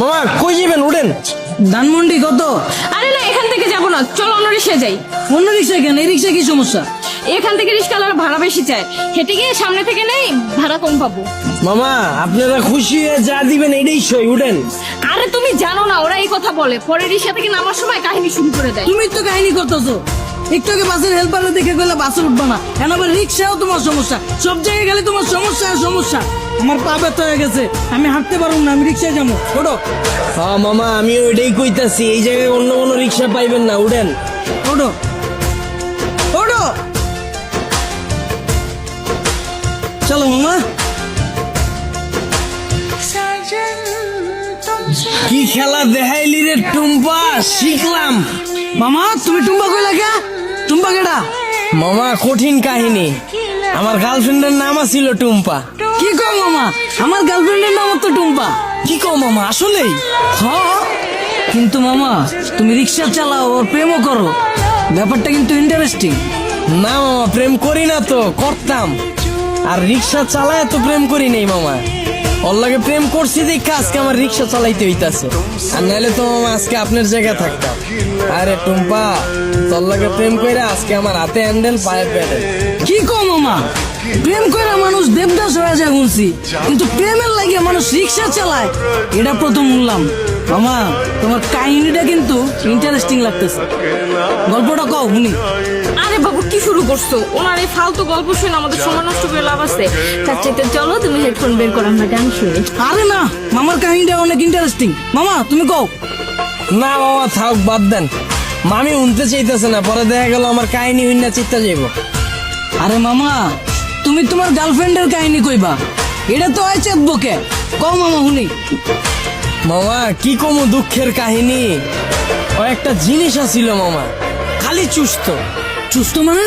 মামা কই যাবেন? উঠেন। ধানমন্ডি কত? আরে না, এখান থেকে যাবো না, চলো অন্য রিক্সায় যাই। অন্য রিক্সায় কেন? এই রিক্সায় কি সমস্যা? এখান থেকে রিক্সাওয়ালারা ভাড়া বেশি চায়, হেঁটে গিয়ে সামনে থেকে নেই, ভাড়া কম পাবো। মামা আপনারা খুশি হয়ে যা দিবেন এটাই সই। উঠেন। আরে তুমি জানো না, ওরা এই কথা বলে, পরে রিক্সা থেকে নামার সময় কাহিনী শুরু করে দেয়। তুমি তো কাহিনী করতেছো। একটু আগে বাসের হেল্পারে দেখে গেলে বাসে উঠবা না, এখন আবার রিক্সাও তোমার সমস্যা। সব জায়গায় গেলে তোমার সমস্যা আর সমস্যা। আমার পা ব্যথা হয়ে গেছে, আমি হাঁটতে পারবো না, আমি রিক্সায় যাবো। ওঠো হ্যাঁ মামা, আমিও এটাই কইতাছি, এই জায়গায় অন্য কোনো রিক্সা পাইবেন না। উঠেন। ওঠো ওঠো, চলো মামা। কি খেলা দেখাইলি রে টুম্পা, শিখলাম। মামা তুমি টুম্বা কইলা কে? টুম্বা কেডা? মামা কঠিন কাহিনী, আমার গার্লফ্রেন্ডের নাম ছিল টুম্পা। কি কও মামা? আমার গার্লফ্রেন্ডের নাম তো টুম্পা। কি কও মামা, আসলেই? হ্যাঁ, কিন্তু মামা তুমি রিক্সা চালাও আর প্রেমও করো, ব্যাপারটা কিন্তু ইন্টারেস্টিং। না মামা, প্রেম করি না তো, করতাম। আর রিক্সা চালায় তো প্রেম করি নাই মামা। ওর লাগে প্রেম করছি দেখে আজকে আমার রিক্সা চালাইতে হইতাছে, আর নাহলে তো মামা আজকে আপনার জায়গায় থাকতাম। আরে টুম্পা, তোর লাগে প্রেম কইরা আজকে আমার হাতে হ্যান্ডেল, পায়ে প্যাডেল। কি কও মামা? প্রেম করে মানুষ দেবদাস হয়ে যায় শুনছি, কিন্তু প্রেমের লাগে মানুষ রিক্সা চালায় এটা প্রথম শুনলাম। মামা তোমার কাহিনীটা কিন্তু ইন্টারেস্টিং লাগতেছে, গল্পটা কও শুনি। আরে বাবু কি শুরু করছো? ওনার এই ফালতু গল্প শুনে আমাদের সময় নষ্ট করে লাভ আছে। তার চাইতে চলো তুমি হেডফোন বের করো, আমরা গান শুনি। আরে না, মামার কাহিনীটা অনেক ইন্টারেস্টিং। মামা তুমি কও। না মামা থাক, বাদ দেন। মামি উনতে চাইতেছে না, পরে দেখা গেল আমার কাহিনী হইনা চিত্তা যাইব। আরে মামা তুমি তোমার গার্লফ্রেন্ডের কাহিনী কইবা, এটা তো হয় চেতবকে। কও মামা শুনি। মামা কি কমু দুঃখের কাহিনী। ও একটা জিনিস আছিল মামা, খালি চুস্ত। চুস্ত মানে?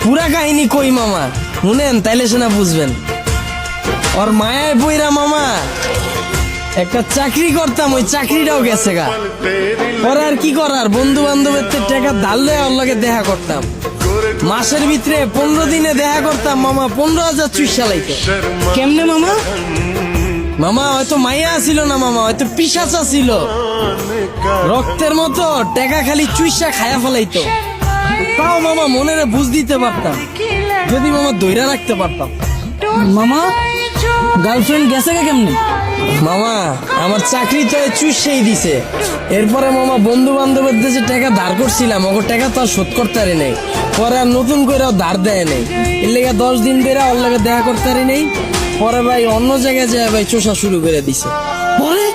পুরা কাহিনী কই মামা, শুনেন তাইলে সেনা বুঝবেন। ওর মায়ায় বইরা মামা একটা চাকরি করতাম, ওই চাকরিটাও গেছে গা। পরে আর কি করার, বন্ধু বান্ধবের টাকা ধার লয়ে ওর লগে দেখা করতাম। মাসের ভিতরে 15 দিনে দেখা করতাম মামা, 15,000 চুইসা লাইতো। কেমনে মামা? মামা হয়তো মাইয়া ছিল না মামা, হয়তো পিশাচা ছিল। রক্তের মতো টাকা খালি চুইসা খায়া ফেলাইতো। তাও মামা মনেরে বুঝ দিতে পারতাম, যদি মামা দইরা রাখতে পারতাম। মামা গার্লফ্রেন্ড গেছে কে কেমনে? মামা আমার চাকরি তো চুষেই দিছে। এরপরে মামা বন্ধু বান্ধবের যে টাকা ধার করছিলাম, ওর টাকা তো আর শোধ করতে পারি নাই। পরে আর নতুন করে ধার দেয় নাই, এর লেগে 10 দিন ধরে ওর লগে দেখা করতে পারি নাই। পরে ভাই অন্য জায়গায় যায় ভাই চোষা শুরু করে দিছে। পরে